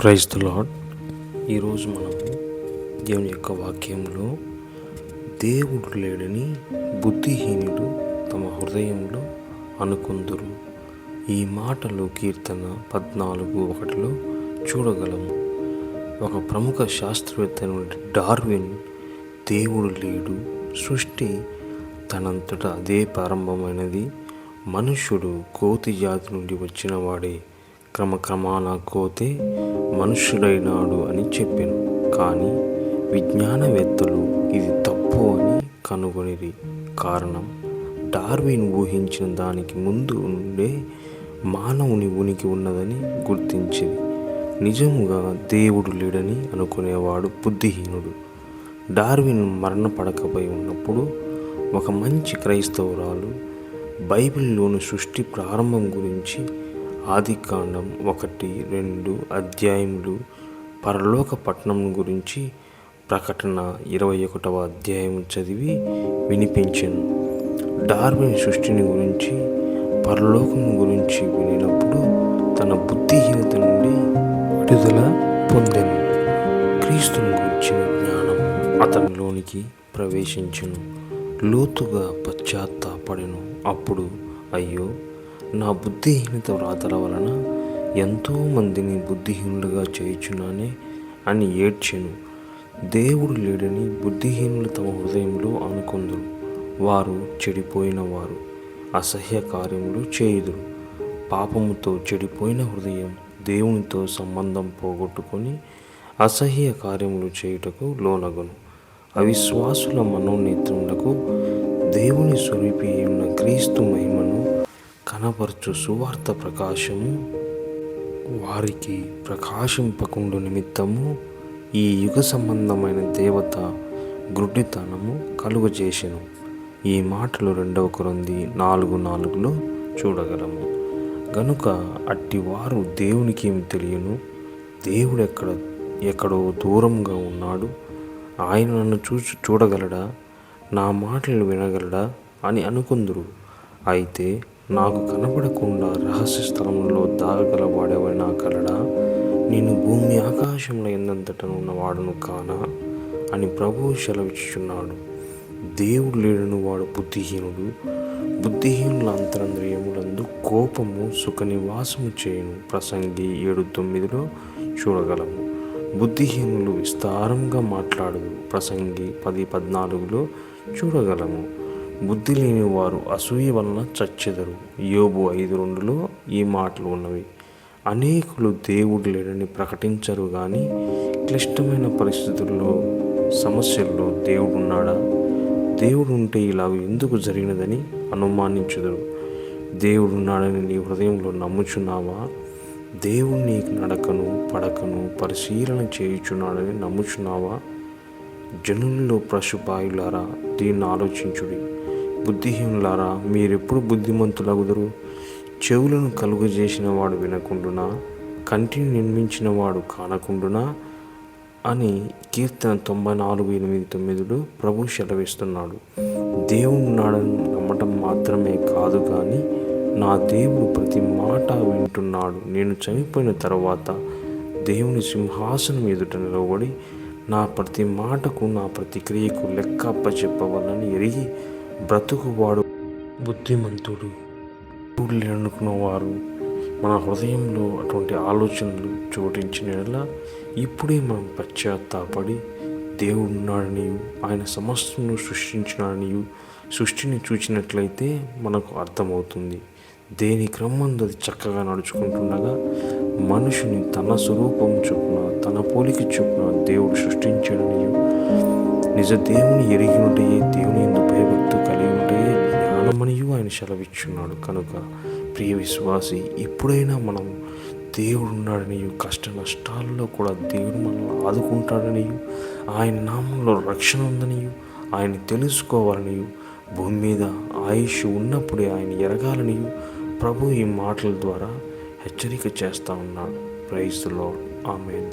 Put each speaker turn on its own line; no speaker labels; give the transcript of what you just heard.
Praise the lord. ఈరోజు మనము దేవుని యొక్క వాక్యంలో దేవుడు లేడని బుద్ధిహీనుడు తమ హృదయంలో అనుకుందురు. ఈ మాటలు కీర్తన 14:1 చూడగలము. ఒక ప్రముఖ శాస్త్రవేత్త నుండి డార్విన్ దేవుడు లేడు, సృష్టి తనంతట అదే ప్రారంభమైనది, మనుష్యుడు కోతి జాతి నుండి వచ్చిన వాడే, క్రమక్రమాన కోతే మనుష్యుడైనాడు అని చెప్పాను. కానీ విజ్ఞానవేత్తలు ఇది తప్పు అని కనుగొనిరి. కారణం, డార్విన్ ఊహించిన దానికి ముందు ఉండే మానవుని ఉనికి ఉన్నదని గుర్తించింది. నిజముగా దేవుడు లేడని అనుకునేవాడు బుద్ధిహీనుడు. డార్విన్ మరణపడకపై ఉన్నప్పుడు ఒక మంచి క్రైస్తవురాలు బైబిల్లోని సృష్టి ప్రారంభం గురించి ఆదికాండం 1-2 అధ్యాయములు, పరలోక పట్టణం గురించి ప్రకటన 21వ అధ్యాయం చదివి వినిపించాను. డార్విన్ సృష్టిని గురించి, పరలోకం గురించి వినినప్పుడు తన బుద్ధిహీనత నుండి విడుదల పొందెను. క్రీస్తుని గురించిన జ్ఞానం అతనిలోనికి ప్రవేశించెను. లోతుగా పశ్చాత్తాపడెను. అప్పుడు అయ్యో, నా బుద్ధిహీనత వ్రాతల వలన ఎంతోమందిని బుద్ధిహీనులుగా చేయుచున్నానే అని ఏడ్చెను. దేవుడు లేడని బుద్ధిహీనులు తమ హృదయంలో అనుకొందురు. వారు చెడిపోయిన వారు, అసహ్య కార్యములు చేయుదురు. పాపముతో చెడిపోయిన హృదయం దేవునితో సంబంధం పోగొట్టుకొని అసహ్య కార్యములు చేయుటకు లోనగును. అవిశ్వాసుల మనోనేత్రములకు దేవుని స్వరూపి అయిన క్రీస్తు మహిమను కనపరచు సువార్త ప్రకాశము వారికి ప్రకాశింపకుండు నిమిత్తము ఈ యుగ సంబంధమైన దేవత గ్రుడ్డితనము కలుగజేసెను. ఈ మాటలు 2 కొరింథీ 4:4 చూడగలము. గనుక అట్టివారు దేవునికి ఏమి తెలియను, దేవుడు ఎక్కడో దూరంగా ఉన్నాడు, ఆయన నన్ను చూడగలడా, నా మాటలు వినగలడా అని అనుకుందురు. అయితే నాకు కనబడకుండా రహస్య స్థలంలో దాగగలవాడెవైనా కలడా? నేను భూమి ఆకాశంలో ఎందంతటను ఉన్నవాడును కానా అని ప్రభువు సెలవిచ్చుచున్నాడు. దేవుడు లేడను వాడు బుద్ధిహీనుడు. బుద్ధిహీనుల అంతరంద్రియములందు కోపము సుఖ నివాసము చేయును. ప్రసంగి 7:9 చూడగలము. బుద్ధిహీనులు విస్తారంగా మాట్లాడుదురు. ప్రసంగి 10:14 చూడగలము. బుద్ధి లేని వారు అసూయ వలన చచ్చెదరు. యోబు 5:2 ఈ మాటలు ఉన్నవి. అనేకులు దేవుడు లేడని ప్రకటించరు కానీ క్లిష్టమైన పరిస్థితుల్లో, సమస్యల్లో దేవుడు ఉన్నాడా, దేవుడు ఉంటే ఇలాగ ఎందుకు జరిగినదని అనుమానించుదురు. దేవుడు ఉన్నాడని నీ హృదయంలో నమ్ముచున్నావా? దేవుడు నీ నడకను పడకను పరిశీలన చేయుచున్నాడని నమ్ముచున్నావా? జనుల్లో పశుపాయులారా, దీన్ని ఆలోచించుడి. బుద్ధిహీనులారా, మీరెప్పుడు బుద్ధిమంతులగుదురు? చెవులను కలుగజేసిన వాడు వినకుండునా, కంటిని నిర్మించిన వాడు కానకుండునా అని కీర్తన 94:8-9 ప్రభు సెలవిస్తున్నాడు. దేవుడు నాడని నమ్మటం మాత్రమే కాదు కానీ నా దేవుడు ప్రతి మాట వింటున్నాడు. నేను చనిపోయిన తర్వాత దేవుని సింహాసనం ఎదుట నిలబడి నా ప్రతి మాటకు, నా ప్రతి క్రియకు లెక్క అప్పచెప్పవాలని ఎరిగి బ్రతుకువాడు బుద్ధిమంతుడు. దేవుడు లేడనుకున్న వారు మన హృదయంలో అటువంటి ఆలోచనలు చోటించిన ఇప్పుడే మనం పశ్చాత్తాపడి దేవుడు ఉన్నాడనియు, ఆయన సమస్తను సృష్టించినాడనియు సృష్టిని చూచినట్లయితే మనకు అర్థమవుతుంది. దేని క్రమంలో అది చక్కగా నడుచుకుంటుండగా మనుషుని తన స్వరూపం చొప్పున, తన పోలిక చొప్పున దేవుడు సృష్టించాడనియు, నిజ దేవుని ఎరిగినటే, దేవుని యందు భయభక్తి కలిగి ఉంటే జ్ఞానమనియు ఆయన సెలవిచ్చున్నాడు. కనుక ప్రియ విశ్వాసి, ఇప్పుడైనా మనం దేవుడు ఉన్నాడనియు, కష్ట నష్టాల్లో కూడా దేవుడు మనల్ని ఆదుకుంటాడనియు, ఆయన నామంలో రక్షణ ఉందనియు ఆయన తెలుసుకోవాలనియు, భూమి మీద ఆయుష్ ఉన్నప్పుడే ఆయన ఎరగాలనియు ప్రభు ఈ మాటల ద్వారా హెచ్చరిక చేస్తూ ఉన్నాడు. Praise the Lord. ఆమేన్.